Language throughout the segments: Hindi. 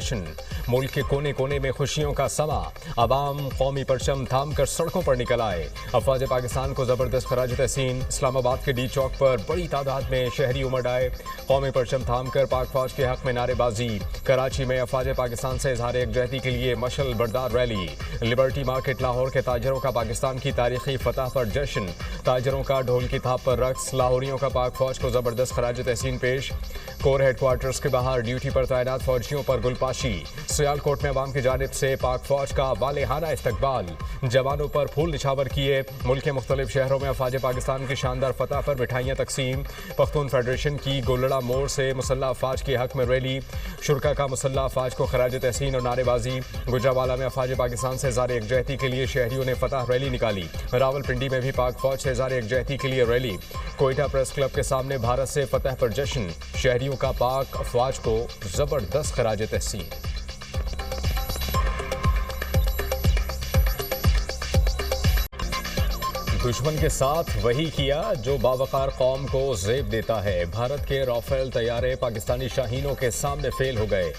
जश्न, मुल्क के कोने कोने में खुशियों का समा। अवाम कौमी परचम थाम कर सड़कों पर निकल आए। अफवाज पाकिस्तान को जबरदस्त खराज तहसीन। इस्लामाबाद के डी चौक पर बड़ी तादाद में शहरी उमड़ आए। कौमी परचम थाम कर पाक फौज के हक में नारेबाजी। कराची में अफवाज पाकिस्तान से इजहार यकजहती के लिए मशल बरदार रैली। लिबर्टी मार्केट लाहौर के ताजरों का पाकिस्तान की तारीखी फतह पर जश्न। ताजरों का ढोल की थाप पर रक्स। लाहौरियों का पाक फौज को जबरदस्त खराज तहसीन पेश। कोर हेडक्वार्टर्स के बाहर ड्यूटी पर तैनात फौजियों पर गुलपाशी। सियालकोट में अवाम की जानिब से पाक फौज का वालेहाना इस्तकबाल। जवानों पर फूल निछावर किए। मुल्क के मुख्तलिफ शहरों में अफवाज पाकिस्तान की शानदार फतह पर मिठाइयाँ तकसीम। पख्तून फेडरेशन की गोलड़ा मोड़ से मुसल्लह अफवाज के हक में रैली। शुरका का मुसल्लह अफवाज को खराज तहसीन और नारेबाजी। गुजरावाला में अफवाज पाकिस्तान से इज़हार यकजहती के लिए शहरियों ने फतह रैली निकाली। रावलपिंडी में भी पाक फौज से इज़हार यकजहती के लिए रैली। कोयटा प्रेस क्लब के सामने भारत से फतह पर जश्न। शहरियों का पाक अफवाज को जबरदस्त खराज तहसीन। दुश्मन के साथ वही किया जो बावकार कौम को ज़ेब देता है। भारत के राफेल तैयारे पाकिस्तानी शाहीनों के सामने फेल हो गए।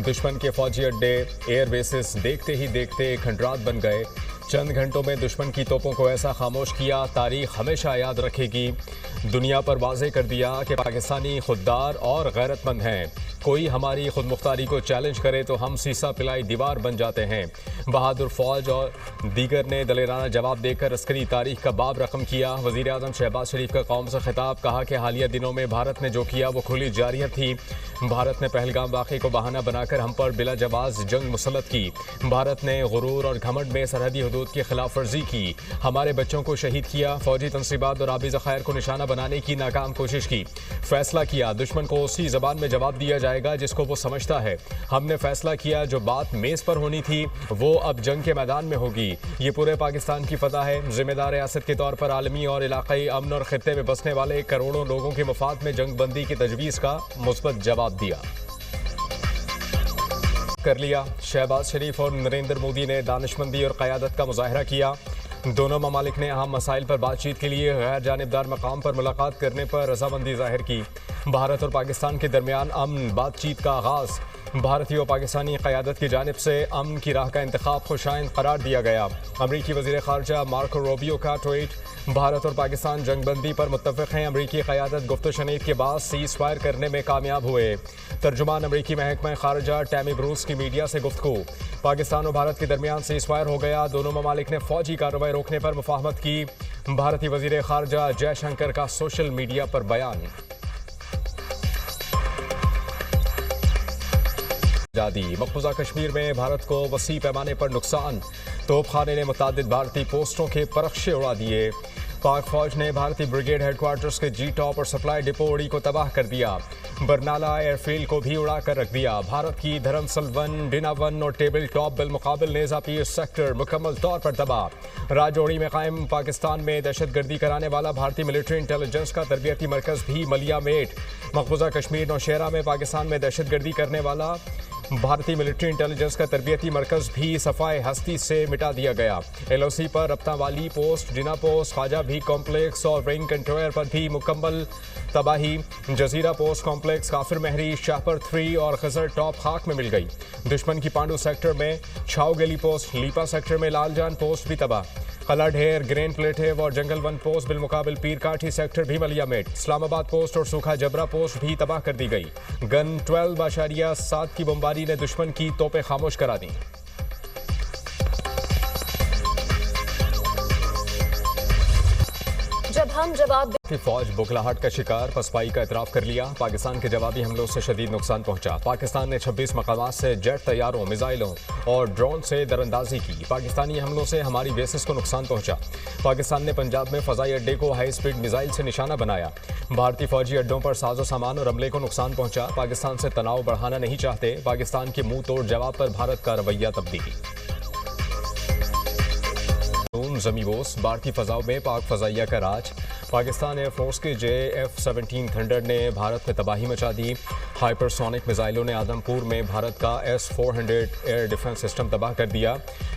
दुश्मन के फौजी अड्डे, एयर बेसिस देखते ही देखते खंडरात बन गए। चंद घंटों में दुश्मन की तोपों को ऐसा खामोश किया, तारीख हमेशा याद रखेगी। दुनिया पर वाज़े कर दिया कि पाकिस्तानी खुददार और गैरतमंद हैं। कोई हमारी खुद मुख्तारी को चैलेंज करे तो हम सीसा पिलाई दीवार बन जाते हैं। बहादुर फौज और दीगर ने दलेराना जवाब देकर अस्करी तारीख का बाब रकम किया। वज़ीर आज़म शहबाज शरीफ का कौम से खिताब, कहा कि हालिया दिनों में भारत ने जो किया वो खुली जारियत थी। भारत ने पहलगाम वाक़े को बहाना बनाकर हम पर बिला जवाज़ जंग मुसल्लत की। भारत ने गुरूर और घमंड में सरहदी हदूद की खिलाफ वर्जी की। हमारे बच्चों को शहीद किया। फौजी तनसीबात और आबी ज़खायर को निशाना बनाने की नाकाम कोशिश की। फैसला किया दुश्मन को उसी ज़बान में जवाब दिया जाएगा जिसको वो समझता है। हमने फैसला किया जो बात मेज़ पर होनी थी वो अब जंग के मैदान में होगी। ये पूरे पाकिस्तान की फतह है। जिम्मेदार रियासत के तौर पर आलमी और इलाकाई अमन और खित्ते में बसने वाले करोड़ों लोगों के मफाद में जंग बंदी की तजवीज़ का मुस्बत जवाब दिया कर लिया। शहबाज शरीफ और नरेंद्र मोदी ने दानिशमंदी और क़यादत का मुजाहरा किया। दोनों ममालिक ने अहम मसाइल पर बातचीत के लिए गैर जानिबदार मकाम पर मुलाकात करने पर रजामंदी जाहिर की। भारत और पाकिस्तान के दरमियान अमन बातचीत का आगाज़। भारतीय और पाकिस्तानी क़यादत की जानिब से अमन की राह का इंतखाब खुशाइंद करार दिया गया। अमरीकी वज़ीर ख़ारजा मार्को रूबियो का ट्वीट, भारत और पाकिस्तान जंगबंदी पर मुत्तफ़िक़ हैं। अमरीकी क़यादत गुफ्त शनीद के बाद सीज़ फायर करने में कामयाब हुए। तर्जुमान अमरीकी महकमा ख़ारजा टैमी ब्रूस की मीडिया से गुफ्तगू, पाकिस्तान और भारत के दरमियान सीज़ फायर हो गया। दोनों ममालिक ने फ़ौजी कार्रवाई रोकने पर मुफ़ाहमत की। भारतीय वज़ीर ख़ारजा जयशंकर का सोशल मीडिया पर बयान। मकबूजा कश्मीर में भारत को वसी पैमाने पर नुकसान। तोपखाने ने मुतादिद भारतीय पोस्टों के परखशे उड़ा दिए। पाक फौज ने भारतीय ब्रिगेड हेडक्वार्टर्स के जी टॉप और सप्लाई डिपो उड़ी को तबाह कर दिया। बरनाला एयरफील्ड को भी उड़ा कर रख दिया। भारत की धर्मसल 1, डिना 1 और टेबल टॉप बिलमुकाबिल नेज़ा पीर सेक्टर मुकम्मल तौर पर तबाह। राजौरी में कायम पाकिस्तान में दहशतगर्दी कराने वाला भारतीय मिलिट्री इंटेलिजेंस का तरबियती मरकज़ भी मलिया मेट। मकबूजा कश्मीर नौशहरा में पाकिस्तान में दहशतगर्दी करने वाला भारतीय मिलिट्री इंटेलिजेंस का तरबियती मरकज़ भी सफ़ाए हस्ती से मिटा दिया गया। LOC पर रप्ता वाली पोस्ट, जिना पोस्ट, ख्वाजा भी कॉम्प्लेक्स और रिंग कंट्रोयर पर भी मुकम्मल तबाही। जजीरा पोस्ट कॉम्प्लेक्स, काफिर महरी, शाहपर 3 और खजर टॉप खाक में मिल गई। दुश्मन की पांडू सेक्टर में छाव गली पोस्ट, लीपा सेक्टर में लालजान पोस्ट भी तबाह। कला ढेर, ग्रेन प्लेटिव और जंगल 1 पोस्ट बिलमुकाबिल पीरकाठी सेक्टर भी मलिया मेट। इस्लामाबाद पोस्ट और सूखा जबरा पोस्ट भी तबाह कर दी गई। गन 12.7 की बमबारी ने दुश्मन की तोपें खामोश करा दी। जब हम जवाब फौज बुखलाहट का शिकार, पसपाई का इतराफ कर लिया। पाकिस्तान के जवाबी हमलों से शदीद नुकसान पहुंचा। पाकिस्तान ने 26 मकामात से जेट तैयारों, मिसाइलों और ड्रोन से दरअंदाजी की। पाकिस्तानी हमलों से हमारी बेसिस को नुकसान पहुंचा। पाकिस्तान ने पंजाब में फ़ज़ाई अड्डे को हाई स्पीड मिसाइल से निशाना बनाया। भारतीय फौजी अड्डों पर साजो सामान और अमले को नुकसान पहुंचा। पाकिस्तान से तनाव बढ़ाना नहीं चाहते। पाकिस्तान के मुंह तोड़ जवाब पर भारत का रवैया तब्दील। जमी बोस, भारतीय फ़ज़ाओं में पाक फ़ज़ाइया का राज। पाकिस्तान एयरफोर्स के F-17 थंडर ने भारत में तबाही मचा दी। हाइपरसोनिक मिसाइलों ने आदमपुर में भारत का S-400 एयर डिफेंस सिस्टम तबाह कर दिया।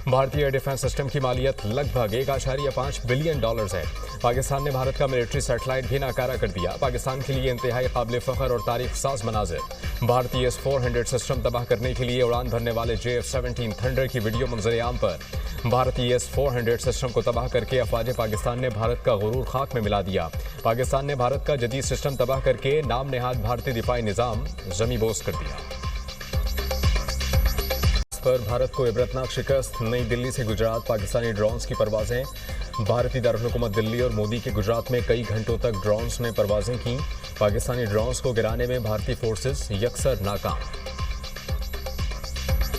भारतीय एयर डिफेंस सिस्टम की मालियत लगभग $1.5 बिलियन है। पाकिस्तान ने भारत का मिलिट्री सैटेलाइट भी नाकारा कर दिया। पाकिस्तान के लिए इंतहाई काबिल फख्र और तारीख साज मनाजिर। भारतीय S-400 सिस्टम तबाह करने के लिए उड़ान भरने वाले F-17 थंडर की वीडियो मंजर-ए-आम पर। भारतीय S-400 सिस्टम को तबाह करके अफवाज पाकिस्तान ने भारत का गुरूर खाक में मिला दिया। पाकिस्तान ने भारत का जदीद सिस्टम तबाह करके नाम नेहाद भारतीय दिफाई निजाम जमीबोस कर दिया। इस पर भारत को इबरतनाक शिकस्त। नई दिल्ली से गुजरात पाकिस्तानी ड्रोन्स की परवाजें। भारतीय दारुल-हुकूमत दिल्ली और मोदी के गुजरात में कई घंटों तक ड्रोन्स ने परवाजें की। पाकिस्तानी ड्रोन्स को गिराने में भारतीय फोर्सेस यकसर नाकाम।